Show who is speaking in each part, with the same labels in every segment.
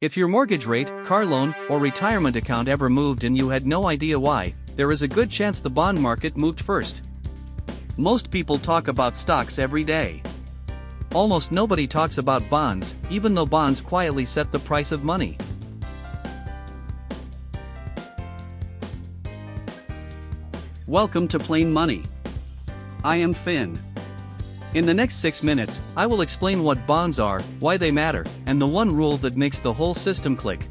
Speaker 1: If your mortgage rate, car loan, or retirement account ever moved and you had no idea why, there is a good chance the bond market moved first. Most people talk about stocks every day. Almost nobody talks about bonds, even though bonds quietly set the price of money. Welcome to Plain Money. I am Finn. In the next 6 minutes, I will explain what bonds are, why they matter, and the one rule that makes the whole system click.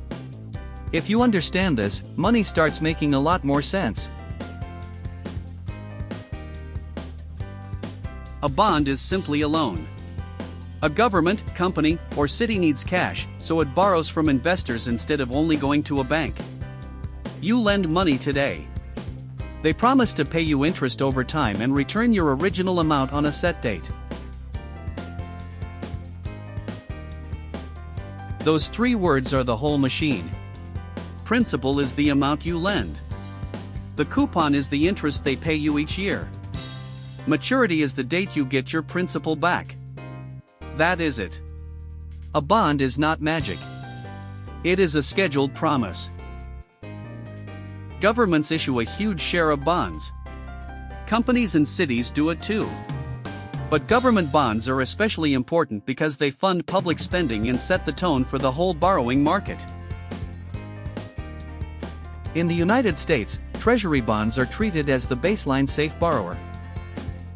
Speaker 1: If you understand this, money starts making a lot more sense. A bond is simply a loan. A government, company, or city needs cash, so it borrows from investors instead of only going to a bank. You lend money today. They promise to pay you interest over time and return your original amount on a set date. Those 3 words are the whole machine. Principal is the amount you lend. The coupon is the interest they pay you each year. Maturity is the date you get your principal back. That is it. A bond is not magic. It is a scheduled promise. Governments issue a huge share of bonds. Companies and cities do it too. But government bonds are especially important because they fund public spending and set the tone for the whole borrowing market. In the United States, Treasury bonds are treated as the baseline safe borrower.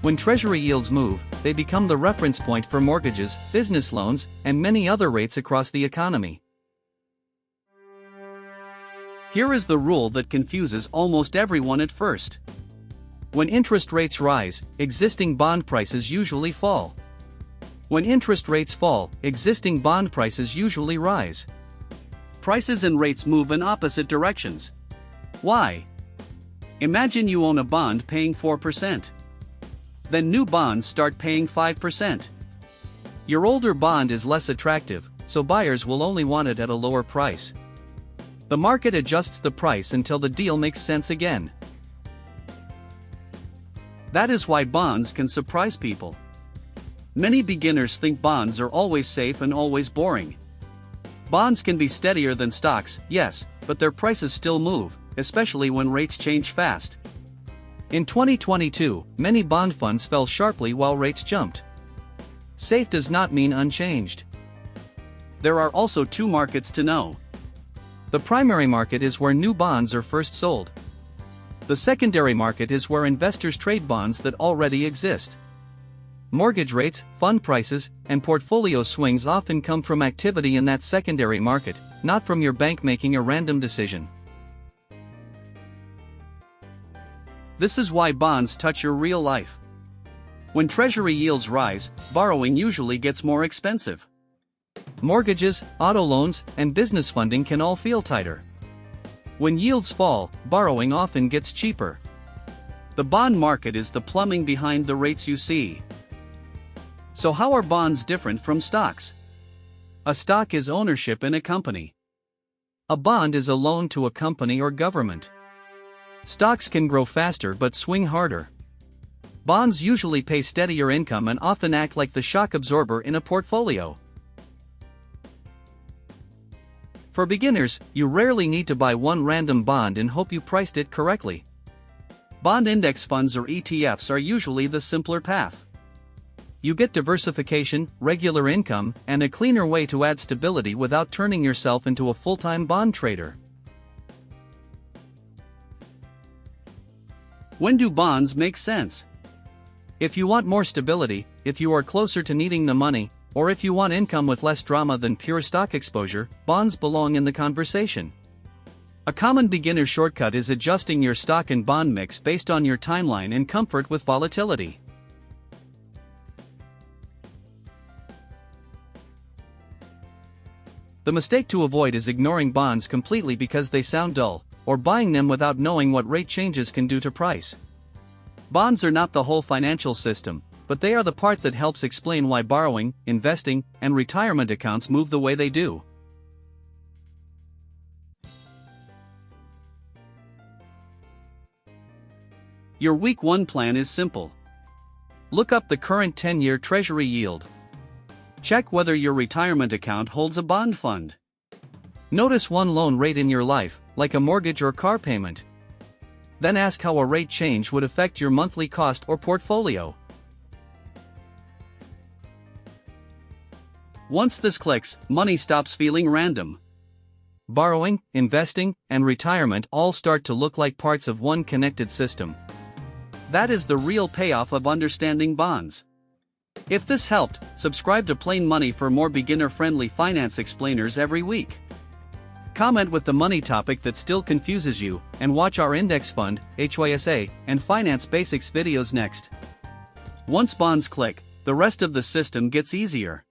Speaker 1: When Treasury yields move, they become the reference point for mortgages, business loans, and many other rates across the economy. Here is the rule that confuses almost everyone at first. When interest rates rise, existing bond prices usually fall. When interest rates fall, existing bond prices usually rise. Prices and rates move in opposite directions. Why? Imagine you own a bond paying 4%. Then new bonds start paying 5%. Your older bond is less attractive, so buyers will only want it at a lower price. The market adjusts the price until the deal makes sense again. That is why bonds can surprise people. Many beginners think bonds are always safe and always boring. Bonds can be steadier than stocks, yes, but their prices still move, especially when rates change fast. In 2022, many bond funds fell sharply while rates jumped. Safe does not mean unchanged. There are also 2 markets to know. The primary market is where new bonds are first sold. The secondary market is where investors trade bonds that already exist. Mortgage rates, fund prices, and portfolio swings often come from activity in that secondary market, not from your bank making a random decision. This is why bonds touch your real life. When Treasury yields rise, borrowing usually gets more expensive. Mortgages, auto loans, and business funding can all feel tighter. When yields fall, borrowing often gets cheaper. The bond market is the plumbing behind the rates you see. So how are bonds different from stocks? A stock is ownership in a company. A bond is a loan to a company or government. Stocks can grow faster but swing harder. Bonds usually pay steadier income and often act like the shock absorber in a portfolio. For beginners, you rarely need to buy one random bond and hope you priced it correctly. Bond index funds or ETFs are usually the simpler path. You get diversification, regular income, and a cleaner way to add stability without turning yourself into a full-time bond trader. When do bonds make sense? If you want more stability, if you are closer to needing the money, or if you want income with less drama than pure stock exposure, bonds belong in the conversation. A common beginner shortcut is adjusting your stock and bond mix based on your timeline and comfort with volatility. The mistake to avoid is ignoring bonds completely because they sound dull, or buying them without knowing what rate changes can do to price. Bonds are not the whole financial system, but they are the part that helps explain why borrowing, investing, and retirement accounts move the way they do. Your Week 1 plan is simple. Look up the current 10-year Treasury yield. Check whether your retirement account holds a bond fund. Notice one loan rate in your life, like a mortgage or car payment. Then ask how a rate change would affect your monthly cost or portfolio. Once this clicks, money stops feeling random. Borrowing, investing, and retirement all start to look like parts of one connected system. That is the real payoff of understanding bonds. If this helped, subscribe to Plain Money for more beginner-friendly finance explainers every week. Comment with the money topic that still confuses you, and watch our index fund, HYSA, and finance basics videos next. Once bonds click, the rest of the system gets easier.